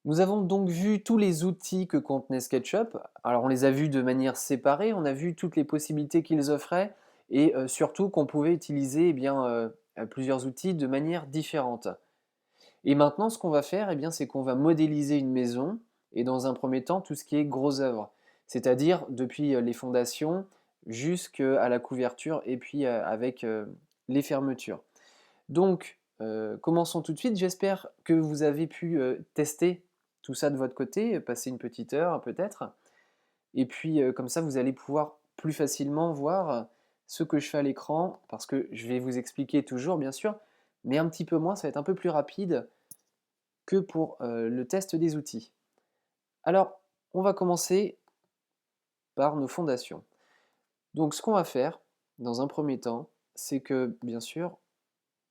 Nous avons donc vu tous les outils que contenait SketchUp. Alors on les a vus de manière séparée, on a vu toutes les possibilités qu'ils offraient et surtout qu'on pouvait utiliser plusieurs outils de manière différente. Et maintenant ce qu'on va faire, c'est qu'on va modéliser une maison et dans un premier temps tout ce qui est gros œuvre, c'est-à-dire depuis les fondations jusqu'à la couverture et puis avec les fermetures. Donc, commençons tout de suite. J'espère que vous avez pu tester tout ça de votre côté, passer une petite heure peut-être. Et puis, comme ça, vous allez pouvoir plus facilement voir ce que je fais à l'écran, parce que je vais vous expliquer toujours, bien sûr, mais un petit peu moins, ça va être un peu plus rapide que pour le test des outils. Alors, on va commencer par nos fondations. Donc, ce qu'on va faire, dans un premier temps, c'est que, bien sûr,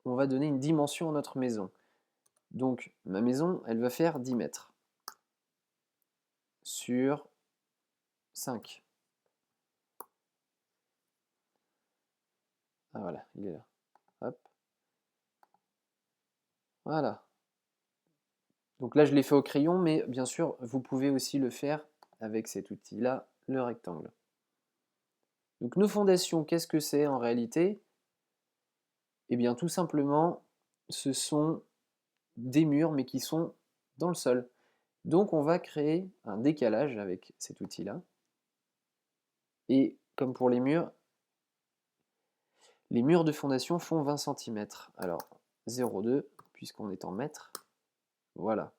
on va donner une dimension à notre maison. Donc ma maison, elle va faire 10 mètres sur 5. Ah voilà, il est là. Hop, voilà. Donc là, je l'ai fait au crayon, mais bien sûr, vous pouvez aussi le faire avec cet outil-là, le rectangle. Donc nos fondations, qu'est-ce que c'est en réalité? Eh bien, tout simplement, ce sont des murs, mais qui sont dans le sol. Donc on va créer un décalage avec cet outil-là. Et comme pour les murs de fondation font 20 cm. Alors 0,2, puisqu'on est en mètres. Voilà.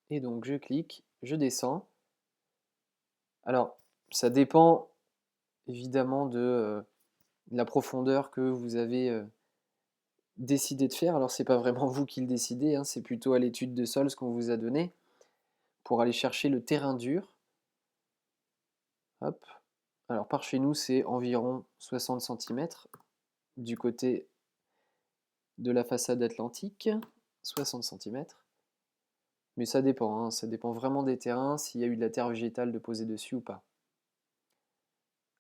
Et donc je clique, je descends. Alors, ça dépend évidemment de la profondeur que vous avez décidé de faire. Alors, c'est pas vraiment vous qui le décidez, hein, c'est plutôt à l'étude de sol ce qu'on vous a donné pour aller chercher le terrain dur. Hop. Alors, par chez nous, c'est environ 60 cm du côté de la façade atlantique. 60 cm. Mais ça dépend, hein, ça dépend vraiment des terrains, s'il y a eu de la terre végétale de poser dessus ou pas.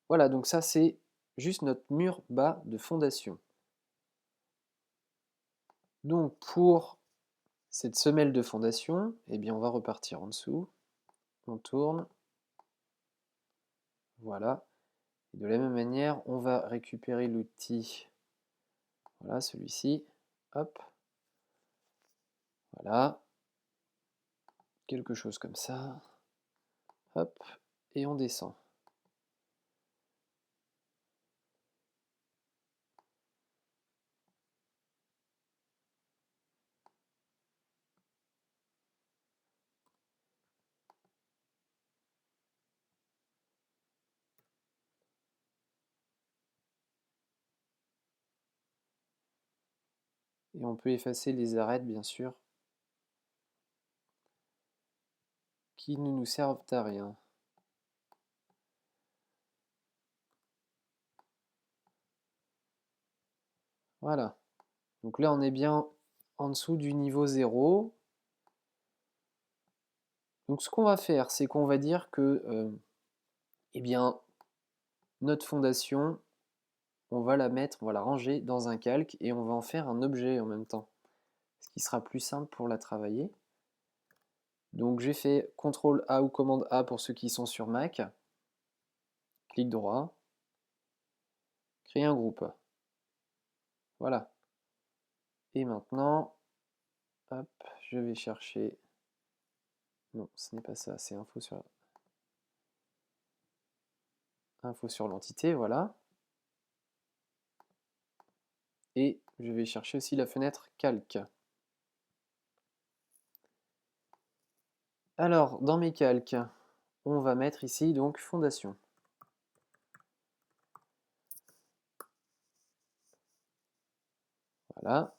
Voilà, donc ça c'est juste notre mur bas de fondation. Donc pour cette semelle de fondation, on va repartir en dessous, on tourne, voilà. Et de la même manière, on va récupérer l'outil, voilà celui-ci, hop, voilà, quelque chose comme ça, hop, et on descend. Et on peut effacer les arêtes, bien sûr, qui ne nous servent à rien. Voilà. Donc là, on est bien en dessous du niveau 0. Donc ce qu'on va faire, c'est qu'on va dire que eh bien, notre fondation, on va la mettre, on va la ranger dans un calque et on va en faire un objet en même temps. Ce qui sera plus simple pour la travailler. Donc j'ai fait CTRL A ou commande A pour ceux qui sont sur Mac. Clic droit. Créer un groupe. Voilà. Et maintenant, hop, je vais chercher. Non, ce n'est pas ça, c'est info sur l'entité, voilà. Et je vais chercher aussi la fenêtre calque. Alors, dans mes calques, on va mettre ici donc fondation. Voilà.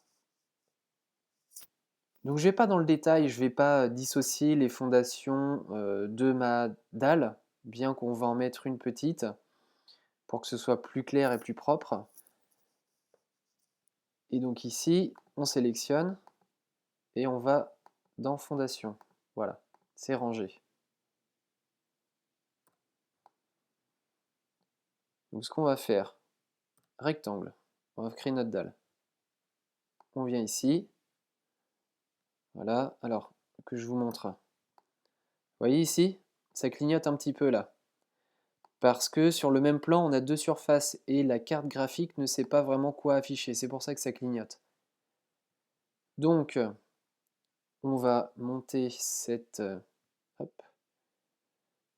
Donc je ne vais pas dans le détail, je ne vais pas dissocier les fondations de ma dalle, bien qu'on va en mettre une petite pour que ce soit plus clair et plus propre. Et donc ici, on sélectionne et on va dans fondation. Voilà, c'est rangé. Donc ce qu'on va faire, rectangle, on va créer notre dalle. On vient ici, Voilà, alors que je vous montre. Vous voyez ici, ça clignote un petit peu là. Parce que sur le même plan, on a deux surfaces et la carte graphique ne sait pas vraiment quoi afficher. C'est pour ça que ça clignote. Donc, on va monter hop,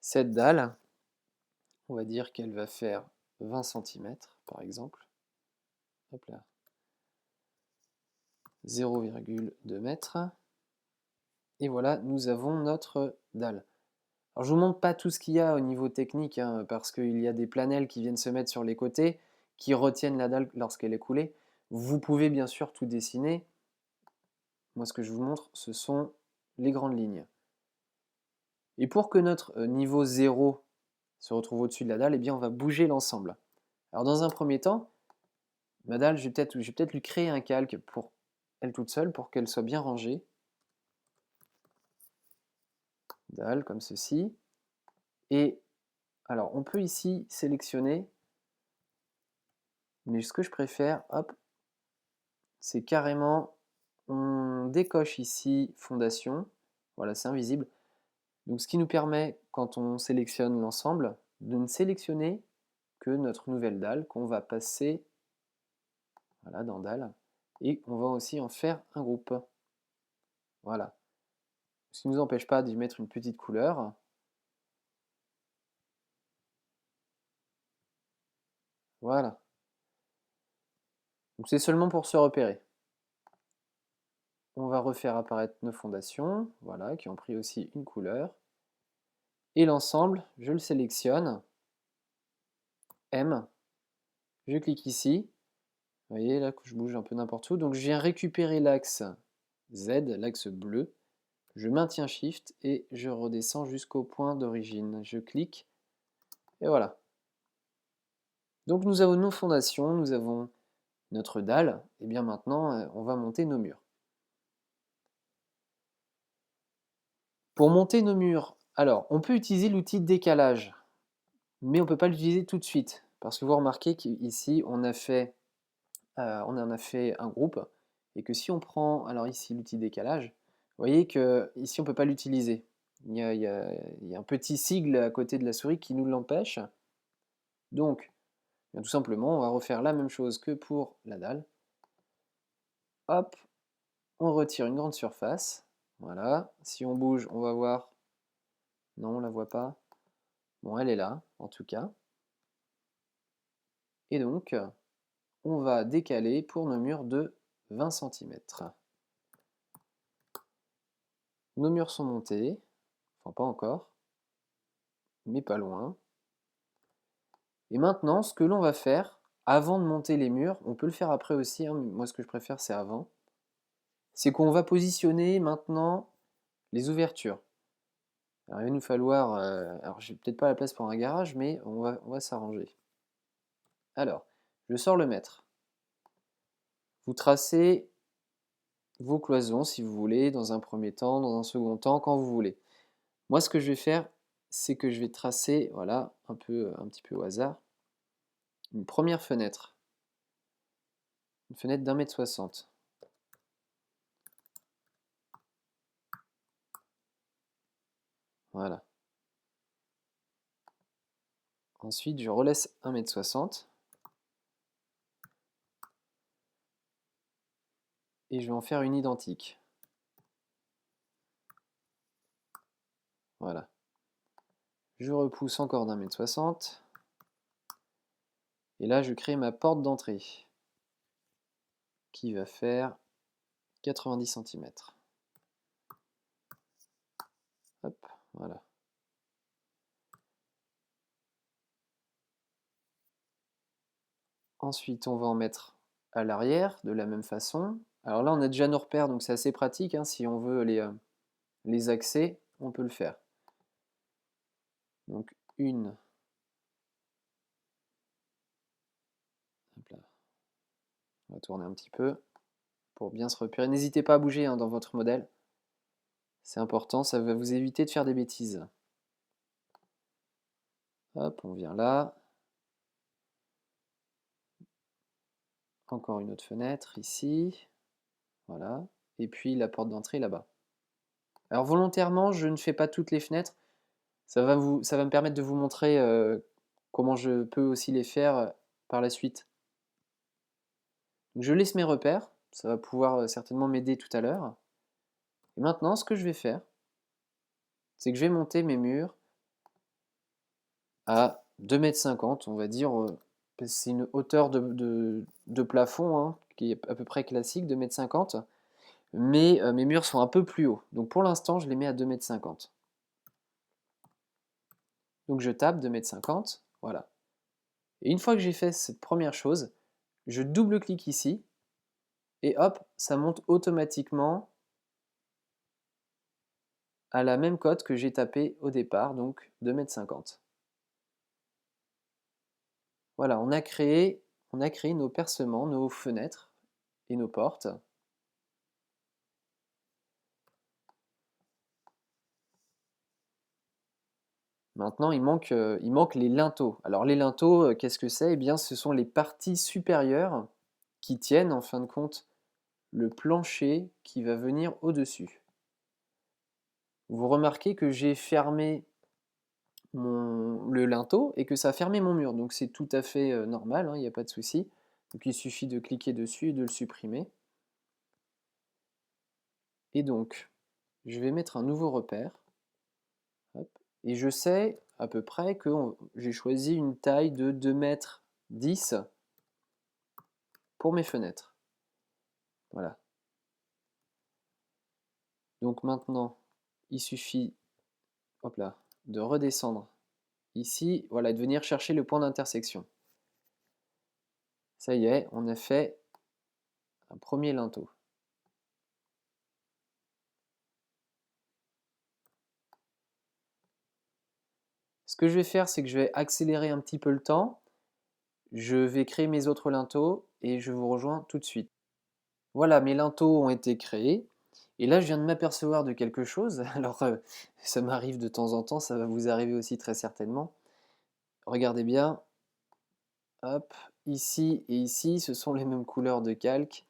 cette dalle. On va dire qu'elle va faire 20 cm par exemple. Hop là. 0,2 mètres. Et voilà, nous avons notre dalle. Alors je vous montre pas tout ce qu'il y a au niveau technique, hein, parce qu'il y a des planelles qui viennent se mettre sur les côtés, qui retiennent la dalle lorsqu'elle est coulée. Vous pouvez bien sûr tout dessiner. Moi ce que je vous montre, ce sont les grandes lignes. Et pour que notre niveau 0 se retrouve au-dessus de la dalle, eh bien on va bouger l'ensemble. Alors dans un premier temps, ma dalle, je vais peut-être lui créer un calque pour elle toute seule, pour qu'elle soit bien rangée. Dalle comme ceci. Et alors on peut ici sélectionner, mais ce que je préfère, hop, c'est carrément, on décoche ici fondation, voilà c'est invisible, donc ce qui nous permet quand on sélectionne l'ensemble, de ne sélectionner que notre nouvelle dalle qu'on va passer, voilà, dans dalle, et on va aussi en faire un groupe, voilà, ce qui ne nous empêche pas d'y mettre une petite couleur, voilà, donc c'est seulement pour se repérer. On va refaire apparaître nos fondations, voilà, qui ont pris aussi une couleur. Et l'ensemble, je le sélectionne, M, je clique ici, vous voyez là que je bouge un peu n'importe où, donc je viens récupérer l'axe Z, l'axe bleu, je maintiens Shift et je redescends jusqu'au point d'origine. Je clique, et voilà. Donc nous avons nos fondations, nous avons notre dalle, et bien maintenant on va monter nos murs. Pour monter nos murs, alors on peut utiliser l'outil de décalage, mais on ne peut pas l'utiliser tout de suite, parce que vous remarquez qu'ici on en a fait un groupe, et que si on prend, alors ici l'outil décalage, vous voyez que ici on ne peut pas l'utiliser. Il y a un petit sigle à côté de la souris qui nous l'empêche. Donc, bien, tout simplement, on va refaire la même chose que pour la dalle. Hop, on retire une grande surface. Voilà, si on bouge, on va voir. Non, on ne la voit pas. Bon, elle est là, en tout cas. Et donc, on va décaler pour nos murs de 20 cm. Nos murs sont montés, enfin pas encore, mais pas loin. Et maintenant, ce que l'on va faire, avant de monter les murs, on peut le faire après aussi, hein, mais moi ce que je préfère c'est avant, c'est qu'on va positionner maintenant les ouvertures. Alors il va nous falloir, alors j'ai peut-être pas la place pour un garage, mais on va s'arranger. Alors, je sors le mètre. Vous tracez vos cloisons si vous voulez, dans un premier temps, dans un second temps, quand vous voulez. Moi ce que je vais faire, c'est que je vais tracer, voilà, un petit peu au hasard, une première fenêtre. Une fenêtre d'1,60 m. Voilà. Ensuite, je relaisse 1,60 m et je vais en faire une identique. Voilà. Je repousse encore d'1,60 m et là je crée ma porte d'entrée qui va faire 90 cm. Hop, voilà. Ensuite, on va en mettre à l'arrière de la même façon. Alors là, on a déjà nos repères, donc c'est assez pratique, hein, si on veut les axer, on peut le faire. Donc une. Hop là. On va tourner un petit peu pour bien se repérer. N'hésitez pas à bouger, hein, dans votre modèle. C'est important, ça va vous éviter de faire des bêtises. Hop, on vient là. Encore une autre fenêtre ici. Voilà. et puis la porte d'entrée là-bas. Alors volontairement, je ne fais pas toutes les fenêtres. Ça va me permettre de vous montrer comment je peux aussi les faire par la suite. Donc, je laisse mes repères, ça va pouvoir certainement m'aider tout à l'heure. Et maintenant, ce que je vais faire, c'est que je vais monter mes murs à 2,50 m, on va dire. C'est une hauteur de plafond hein, qui est à peu près classique, 2,50 m. Mais mes murs sont un peu plus hauts. Donc pour l'instant, je les mets à 2,50 m. Donc je tape 2,50 m, voilà. Et une fois que j'ai fait cette première chose, je double-clique ici, et hop, ça monte automatiquement à la même cote que j'ai tapé au départ, donc 2,50 m. Voilà, on a créé nos percements, nos fenêtres et nos portes. Maintenant, il manque les linteaux. Alors les linteaux, qu'est-ce que c'est? Eh bien, ce sont les parties supérieures qui tiennent, en fin de compte, le plancher qui va venir au-dessus. Vous remarquez que j'ai fermé le linteau et que ça a fermé mon mur. Donc c'est tout à fait normal, il n'y a pas de souci. Donc il suffit de cliquer dessus et de le supprimer. Et donc, je vais mettre un nouveau repère. Hop, et je sais à peu près que j'ai choisi une taille de 2,10 m pour mes fenêtres. Voilà. Donc maintenant, il suffit hop là, de redescendre ici, voilà, et de venir chercher le point d'intersection. Ça y est, on a fait un premier linteau. Ce que je vais faire, c'est que je vais accélérer un petit peu le temps. Je vais créer mes autres linteaux et je vous rejoins tout de suite. Voilà, mes linteaux ont été créés. Et là, je viens de m'apercevoir de quelque chose. Alors, ça m'arrive de temps en temps, ça va vous arriver aussi très certainement. Regardez bien, hop, ici et ici, ce sont les mêmes couleurs de calque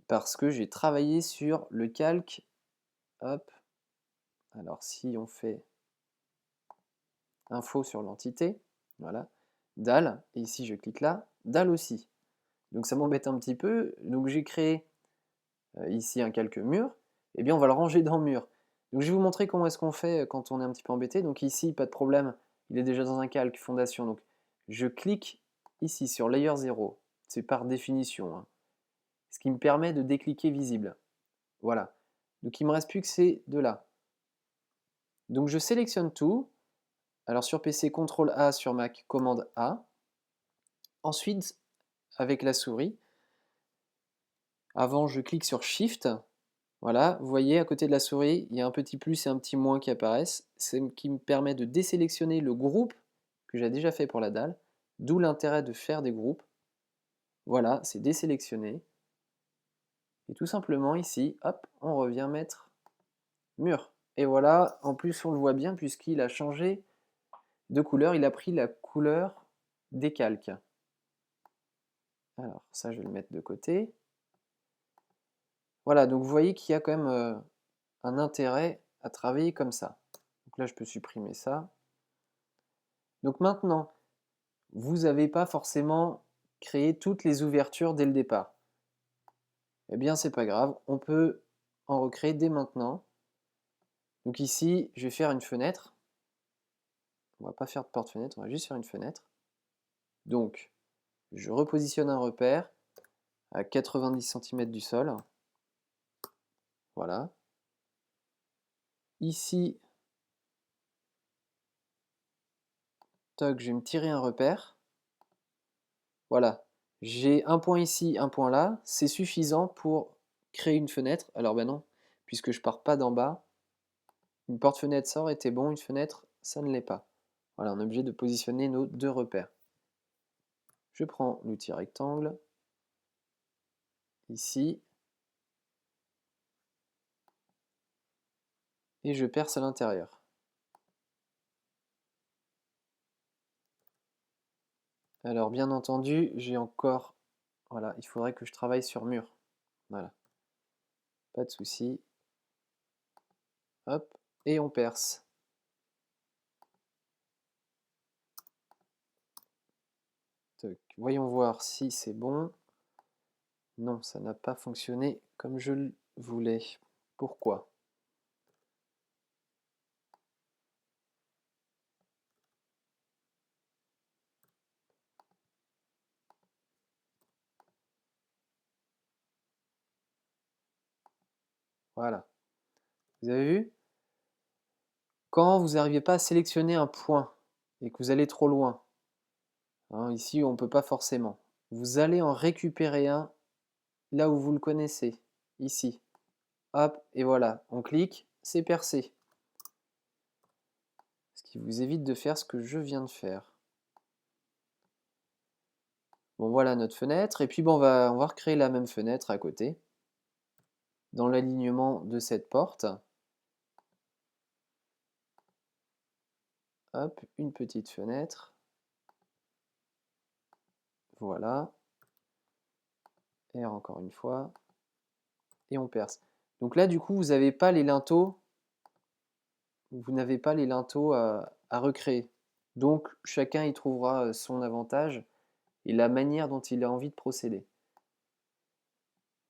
parce que j'ai travaillé sur le calque. Hop, alors si on fait info sur l'entité, voilà, dalle, et ici je clique là, dalle aussi. Donc ça m'embête un petit peu, donc j'ai créé ici un calque mur, et bien on va le ranger dans mur. Donc je vais vous montrer comment est-ce qu'on fait quand on est un petit peu embêté. Donc ici, pas de problème, il est déjà dans un calque fondation, donc je clique ici sur Layer 0, c'est par définition, hein, ce qui me permet de décliquer visible. Voilà, donc il ne me reste plus que ces deux-là. Donc je sélectionne tout, alors sur PC, CTRL A, sur Mac, commande A. Ensuite, avec la souris, avant je clique sur Shift. Voilà, vous voyez à côté de la souris, il y a un petit plus et un petit moins qui apparaissent. C'est ce qui me permet de désélectionner le groupe que j'ai déjà fait pour la dalle. D'où l'intérêt de faire des groupes. Voilà, c'est désélectionné. Et tout simplement ici, hop, on revient mettre mur. Et voilà, en plus on le voit bien puisqu'il a changé de couleur, il a pris la couleur des calques. Alors ça je vais le mettre de côté. Voilà, donc vous voyez qu'il y a quand même un intérêt à travailler comme ça. Donc là je peux supprimer ça. Donc maintenant, vous n'avez pas forcément créé toutes les ouvertures dès le départ. Eh bien c'est pas grave, on peut en recréer dès maintenant. Donc ici, je vais faire une fenêtre. On va pas faire de porte-fenêtre, on va juste faire une fenêtre. Donc, je repositionne un repère à 90 cm du sol. Voilà. Ici, toc, je vais me tirer un repère. Voilà. J'ai un point ici, un point là. C'est suffisant pour créer une fenêtre. Alors ben non, puisque je pars pas d'en bas. Une porte-fenêtre, ça aurait été bon. Une fenêtre, ça ne l'est pas. Voilà, on est obligé de positionner nos deux repères. Je prends l'outil rectangle. Ici. Et je perce à l'intérieur. Alors bien entendu, j'ai encore... Voilà, il faudrait que je travaille sur mur. Voilà. pas de souci. Hop, et on perce. Tac, voyons voir si c'est bon. Non, ça n'a pas fonctionné comme je le voulais. Pourquoi? Voilà. Vous avez vu? Quand vous n'arrivez pas à sélectionner un point et que vous allez trop loin, hein, ici on ne peut pas forcément, vous allez en récupérer un là où vous le connaissez, ici. Hop, et voilà, on clique, c'est percé. Ce qui vous évite de faire ce que je viens de faire. Bon, voilà notre fenêtre, et puis bon, on va recréer la même fenêtre à côté, dans l'alignement de cette porte. Hop, une petite fenêtre. Voilà. Et encore une fois. Et on perce. Donc là, du coup, vous n'avez pas les linteaux. Vous n'avez pas les linteaux à recréer. Donc, chacun y trouvera son avantage et la manière dont il a envie de procéder.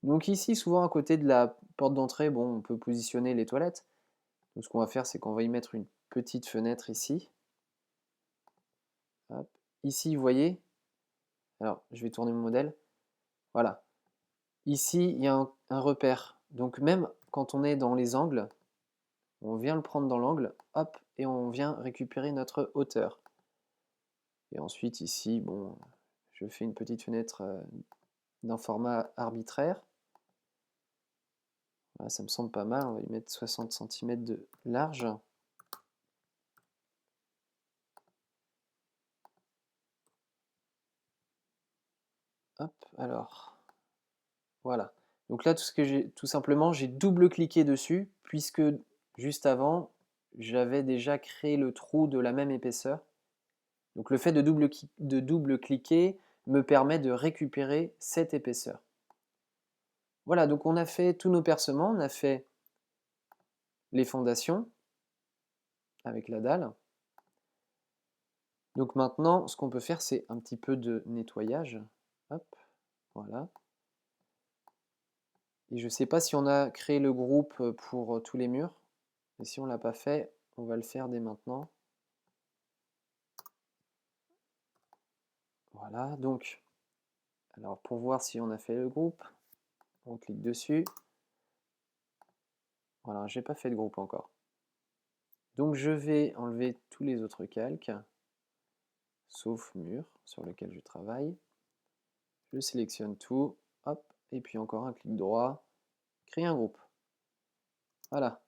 Donc ici, souvent à côté de la porte d'entrée, bon, on peut positionner les toilettes. Donc ce qu'on va faire, c'est qu'on va y mettre une petite fenêtre ici. Hop. Ici, vous voyez, alors je vais tourner mon modèle. Voilà. Ici, il y a un repère. Donc même quand on est dans les angles, on vient le prendre dans l'angle, hop, et on vient récupérer notre hauteur. Et ensuite ici, bon, je fais une petite fenêtre d'un format arbitraire. Voilà, ça me semble pas mal, on va y mettre 60 cm de large. Hop, alors, voilà. Donc là, tout simplement, j'ai double-cliqué dessus, puisque juste avant, j'avais déjà créé le trou de la même épaisseur. Donc le fait de double-cliquer me permet de récupérer cette épaisseur. Voilà, donc on a fait tous nos percements, on a fait les fondations avec la dalle. Donc maintenant, ce qu'on peut faire, c'est un petit peu de nettoyage. Hop, voilà. Et je ne sais pas si on a créé le groupe pour tous les murs. Mais si on ne l'a pas fait, on va le faire dès maintenant. Voilà, donc, alors pour voir si on a fait le groupe, on clique dessus. Voilà, j'ai pas fait de groupe encore. Donc je vais enlever tous les autres calques, sauf mur sur lequel je travaille. Je sélectionne tout, hop, et puis encore un clic droit, créer un groupe. Voilà.